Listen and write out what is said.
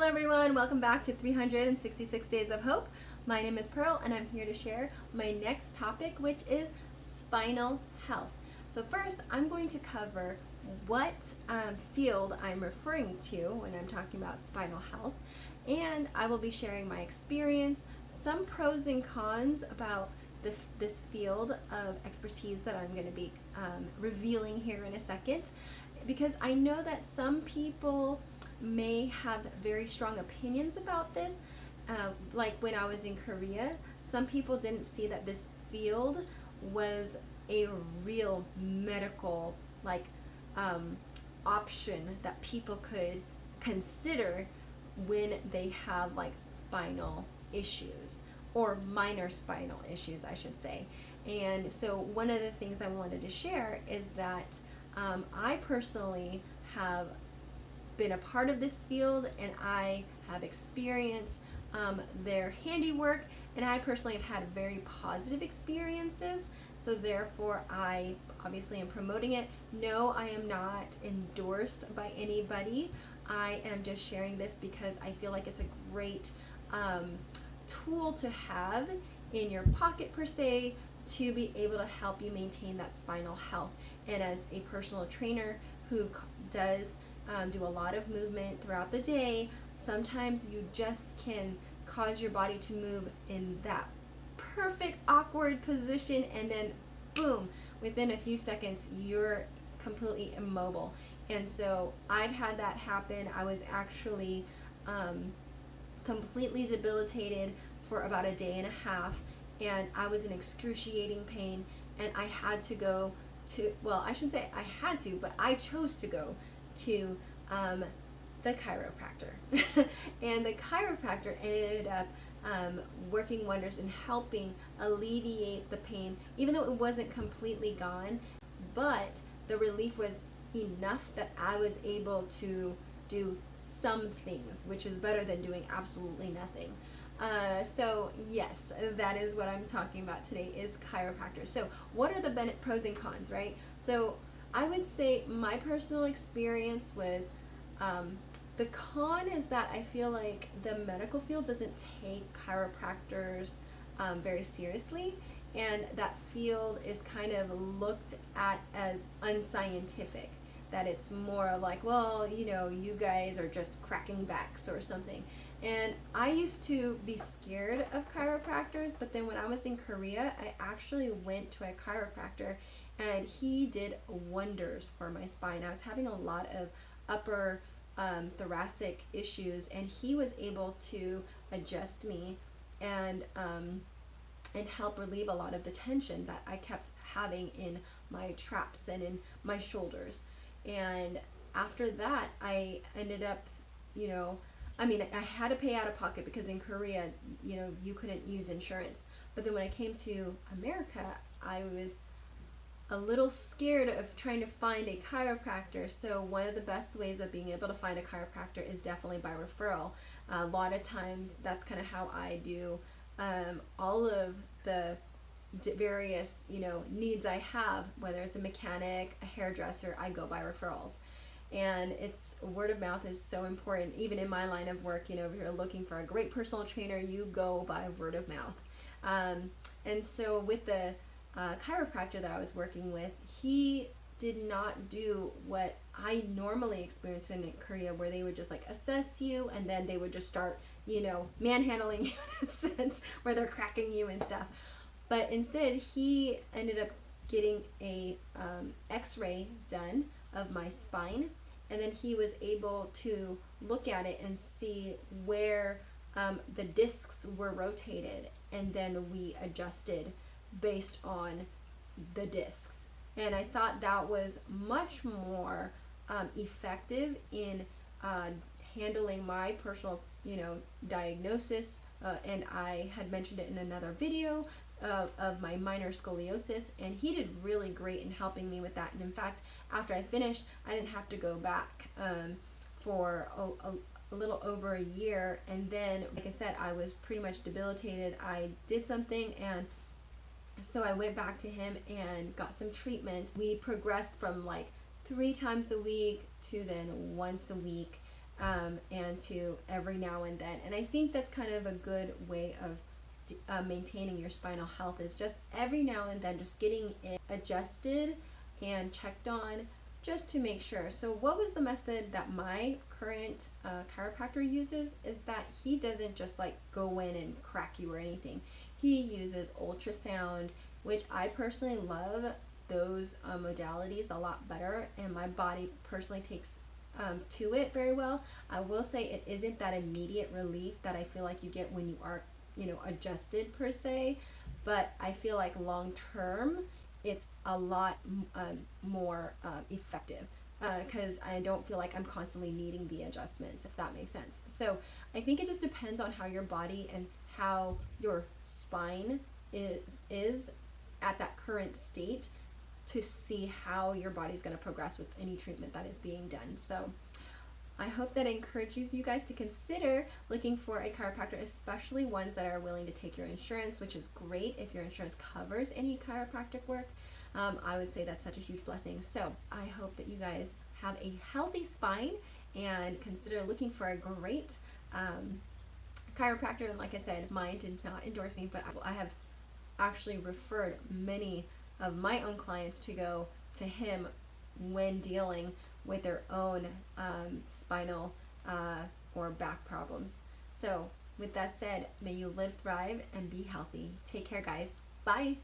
Hello everyone, welcome back to 366 Days of Hope. My name is Pearl and I'm here to share my next topic, which is spinal health. So first, I'm going to cover what field I'm referring to when I'm talking about spinal health, and I will be sharing my experience, some pros and cons about this field of expertise that I'm going to be revealing here in a second, because I know that some people may have very strong opinions about this. Like when I was in Korea, some people didn't see that this field was a real medical option that people could consider when they have like spinal issues, or minor spinal issues I should say. And so one of the things I wanted to share is that I personally have been a part of this field, and I have experienced their handiwork, and I personally have had very positive experiences. So therefore I obviously am promoting it. No, I am not endorsed by anybody. I am just sharing this because I feel like it's a great tool to have in your pocket per se, to be able to help you maintain that spinal health. And as a personal trainer who does do a lot of movement throughout the day, sometimes you just can cause your body to move in that perfect awkward position, and then boom, within a few seconds you're completely immobile. And so I've had that happen. I was actually completely debilitated for about a day and a half, and I was in excruciating pain, and I had to go to, well, I shouldn't say I had to, but I chose to go to the chiropractor. And the chiropractor ended up working wonders in helping alleviate the pain, even though it wasn't completely gone, but the relief was enough that I was able to do some things, which is better than doing absolutely nothing. So yes, that is what I'm talking about today, is chiropractor. So what are the pros and cons, right? So I would say my personal experience was, the con is that I feel like the medical field doesn't take chiropractors very seriously, and that field is kind of looked at as unscientific, that it's more of like, well, you know, you guys are just cracking backs or something. And I used to be scared of chiropractors, but then when I was in Korea, I actually went to a chiropractor, and he did wonders for my spine. I was having a lot of upper thoracic issues, and he was able to adjust me and help relieve a lot of the tension that I kept having in my traps and in my shoulders. And after that, I ended up, you know, I mean, I had to pay out of pocket because in Korea, you know, you couldn't use insurance. But then when I came to America, I was a little scared of trying to find a chiropractor. So one of the best ways of being able to find a chiropractor is definitely by referral. A lot of times that's kind of how I do all of the various, you know, needs I have, whether it's a mechanic, a hairdresser, I go by referrals. And it's word of mouth is so important. Even in my line of work, you know, if you're looking for a great personal trainer, you go by word of mouth. And so with the chiropractor that I was working with, he did not do what I normally experience in Korea, where they would just like assess you, and then they would just start, you know, manhandling you in a sense, where they're cracking you and stuff. But instead, he ended up getting a x-ray done of my spine, and then he was able to look at it and see where the discs were rotated, and then we adjusted based on the discs. And I thought that was much more effective in handling my personal, you know, diagnosis, and I had mentioned it in another video of my minor scoliosis, and he did really great in helping me with that. And in fact, after I finished, I didn't have to go back for a little over a year. And then, like I said, I was pretty much debilitated. I did something, and so I went back to him and got some treatment. We progressed from like 3 times a week to then once a week, and to every now and then. And I think that's kind of a good way of maintaining your spinal health, is just every now and then just getting it adjusted and checked on, just to make sure. So what was the method that my current chiropractor uses is that he doesn't just like go in and crack you or anything. He uses ultrasound, which I personally love those modalities a lot better, and my body personally takes to it very well. I will say it isn't that immediate relief that I feel like you get when you are, adjusted per se, but I feel like long term it's a lot more effective, because I don't feel like I'm constantly needing the adjustments, if that makes sense. So I think it just depends on how your body and how your spine is at that current state, to see how your body's going to progress with any treatment that is being done. So I hope that encourages you guys to consider looking for a chiropractor, especially ones that are willing to take your insurance, which is great if your insurance covers any chiropractic work. I would say that's such a huge blessing. So I hope that you guys have a healthy spine and consider looking for a great chiropractor. And like I said, mine did not endorse me, but I have actually referred many of my own clients to go to him when dealing with their own spinal or back problems. So with that said, may you live, thrive, and be healthy. Take care, guys. Bye.